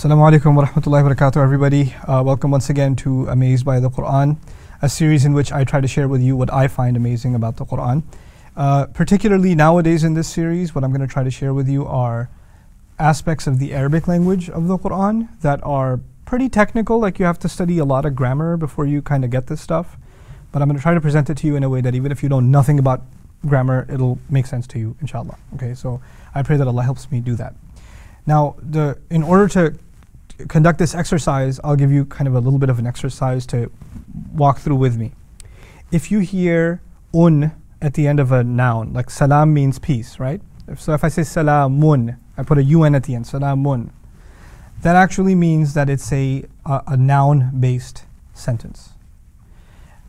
Assalamu alaikum wa rahmatullahi wa barakatuh, everybody. Welcome once again to Amazed by the Quran, a series in which I try to share with you what I find amazing about the Quran. Particularly nowadays in this series, what I'm going to try to share with you are aspects of the Arabic language of the Quran that are pretty technical, like you have to study a lot of grammar before you kind of get this stuff. But I'm going to try to present it to you in a way that even if you know nothing about grammar, it'll make sense to you, inshallah. Okay, so I pray that Allah helps me do that. Now, in order to conduct this exercise, I'll give you kind of a little bit of an exercise to walk through with me. If you hear at the end of a noun, like salam means peace, right? So if I say salamun, I put a un at the end, salamun. That actually means that it's a noun-based sentence.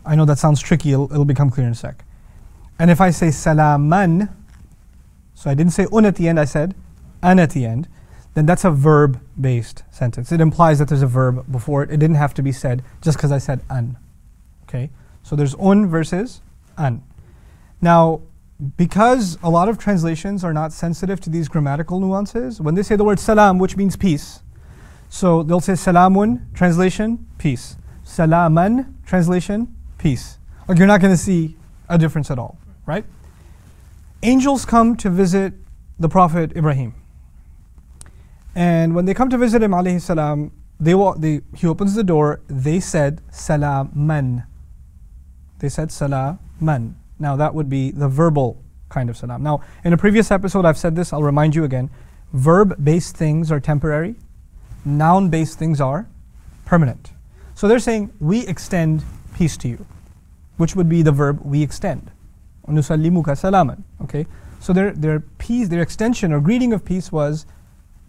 I know that sounds tricky, it'll become clear in a sec. And if I say salaman, so I didn't say at the end, I said an at the end, then that's a verb-based sentence. It implies that there's a verb before it. It didn't have to be said just because I said an. Okay? So there's versus an. Now, because a lot of translations are not sensitive to these grammatical nuances, when they say the word salam, which means peace, so they'll say salamun, translation, peace. Salaman, translation, peace. Like you're not going to see a difference at all, right? Angels come to visit the Prophet Ibrahim. And when they come to visit him, alayhi salam, he opens the door, they said salaman. They said salaman. Now that would be the verbal kind of salam. Now, in a previous episode I've said this, I'll remind you again. Verb-based things are temporary. Noun-based things are permanent. So they're saying, we extend peace to you, which would be the verb we extend. Nusallimuka salaman. Okay? So their peace, their extension or greeting of peace was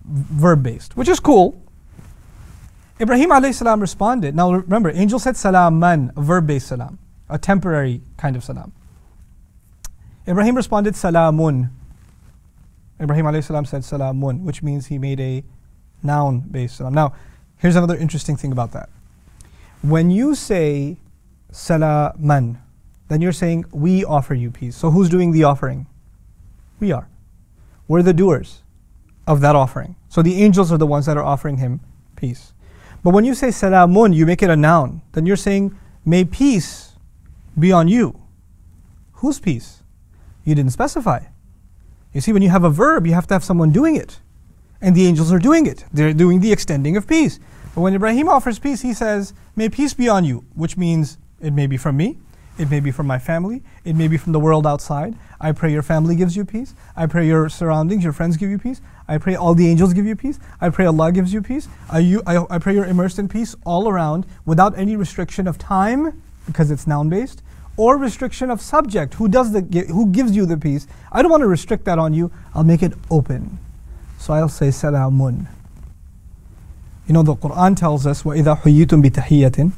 verb-based, which is cool. Ibrahim alayhi salam responded. Now remember, angel said salaman, a verb-based salam, a temporary kind of salam. Ibrahim responded salamun. Ibrahim alayhi salam said salamun, which means he made a noun-based salam. Now, here's another interesting thing about that. When you say salaman, then you're saying we offer you peace. So who's doing the offering? We are. We're the doers of that offering. So the angels are the ones that are offering him peace. But when you say salamun, you make it a noun. Then you're saying, may peace be on you. Whose peace? You didn't specify. You see, when you have a verb, you have to have someone doing it. And the angels are doing it. They're doing the extending of peace. But when Ibrahim offers peace, he says, may peace be on you, which means it may be from me, it may be from my family, it may be from the world outside. I pray your family gives you peace. I pray your surroundings, your friends give you peace. I pray all the angels give you peace. I pray Allah gives you peace. I pray you're immersed in peace all around without any restriction of time, because it's noun-based, or restriction of subject, who gives you the peace. I don't want to restrict that on you. I'll make it open. So I'll say salamun. You know, the Quran tells us, وَإِذَا حُيِّيتُم بِتَحِيَّةٍ,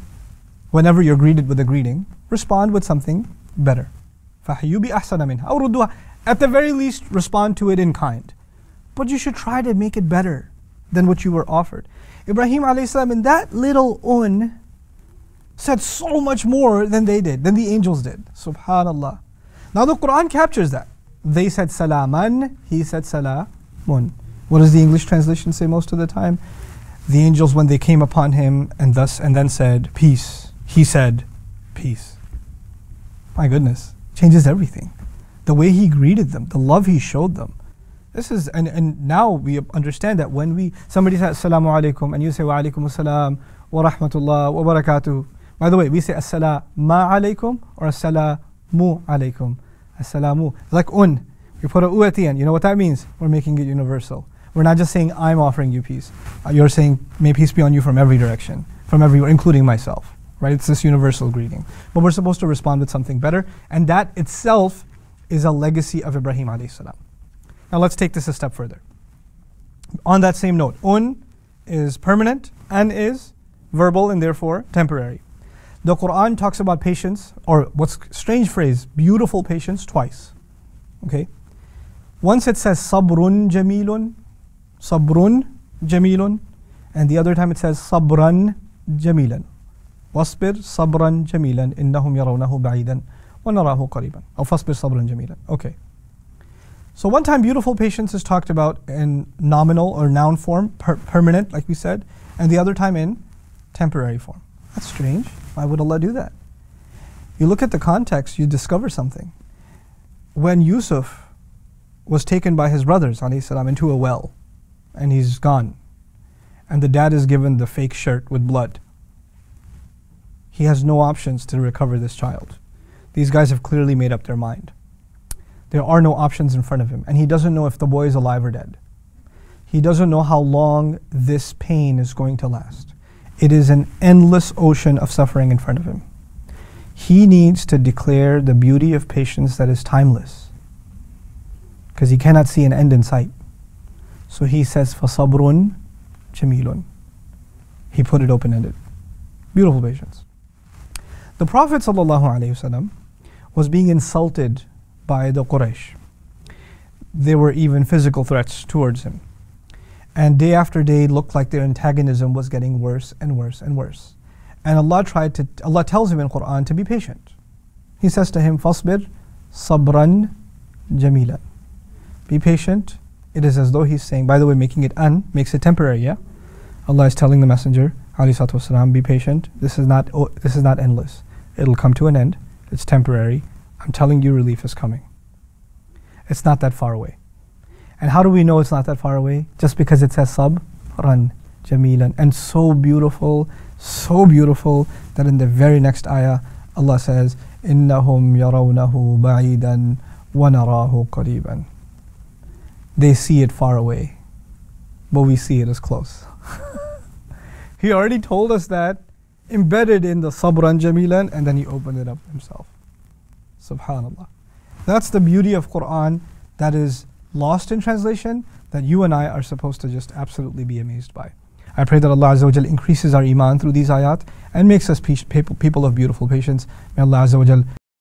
whenever you're greeted with a greeting, respond with something better. فَحَيُّوا بِأَحْسَنَ مِنْهَا أَوْ رُدُّوهَا. At the very least, respond to it in kind. But you should try to make it better than what you were offered. Ibrahim alayhi salam in that little said so much more than they did, than the angels did. Subhanallah. Now the Quran captures that. They said salaman, he said salamun. What does the English translation say most of the time? The angels, when they came upon him and then said peace, he said peace. My goodness, changes everything. The way he greeted them, the love he showed them. This is, and now we understand that when somebody says assalamu alaikum and you say wa alaikum assalam wa rahmatullah wa barakatuh. By the way, we say assalamu alaikum or assalamu alaikum. Assalamu. It's like we put a u at the end. You know what that means? We're making it universal. We're not just saying I'm offering you peace. You're saying may peace be on you from every direction, from everywhere, including myself. Right? It's this universal greeting. But we're supposed to respond with something better, and that itself is a legacy of Ibrahim alayhi salam. Now let's take this a step further. On that same note, is permanent, and is verbal and therefore temporary. The Quran talks about patience, or what's strange phrase, beautiful patience, twice. Okay? Once it says sabrun jamilun, and the other time it says sabran jamilan. Wasbir sabran jamilan innahum yarawnahu ba'idan wa narahu qariban. Aw fasbir sabran jamilan. Okay. So one time beautiful patience is talked about in nominal or noun form, permanent, like we said, and the other time in temporary form. That's strange. Why would Allah do that? You look at the context, you discover something. When Yusuf was taken by his brothers, alayhi salam, into a well, and he's gone, and the dad is given the fake shirt with blood, he has no options to recover this child. These guys have clearly made up their mind. There are no options in front of him, and he doesn't know if the boy is alive or dead. He doesn't know how long this pain is going to last. It is an endless ocean of suffering in front of him. He needs to declare the beauty of patience that is timeless, because he cannot see an end in sight. So he says, فَصَبْرٌ جَمِيلٌ. He put it open-ended. Beautiful patience. The Prophet ﷺ was being insulted by the Quraysh. There were even physical threats towards him. And day after day looked like their antagonism was getting worse and worse and worse. And Allah tells him in Qur'an to be patient. He says to him, فَاصْبِرْ صَبْرًا جَمِيلًا. Be patient. It is as though he's saying, by the way, making it makes it temporary, yeah? Allah is telling the Messenger, ﷺ, be patient. This is not endless. It'll come to an end. It's temporary. I'm telling you, relief is coming. It's not that far away. And how do we know it's not that far away? Just because it says sabran jamilan, and so beautiful that in the very next ayah Allah says, innahum yarawnahu ba'idan wa narahu qariban. They see it far away, but we see it as close. He already told us that, embedded in the sabran jamilan, and then he opened it up himself. Subhanallah. That's the beauty of Qur'an that is lost in translation, that you and I are supposed to just absolutely be amazed by. I pray that Allah Azza wa Jal increases our iman through these ayat and makes us people of beautiful patience. May Allah Azza wa Jal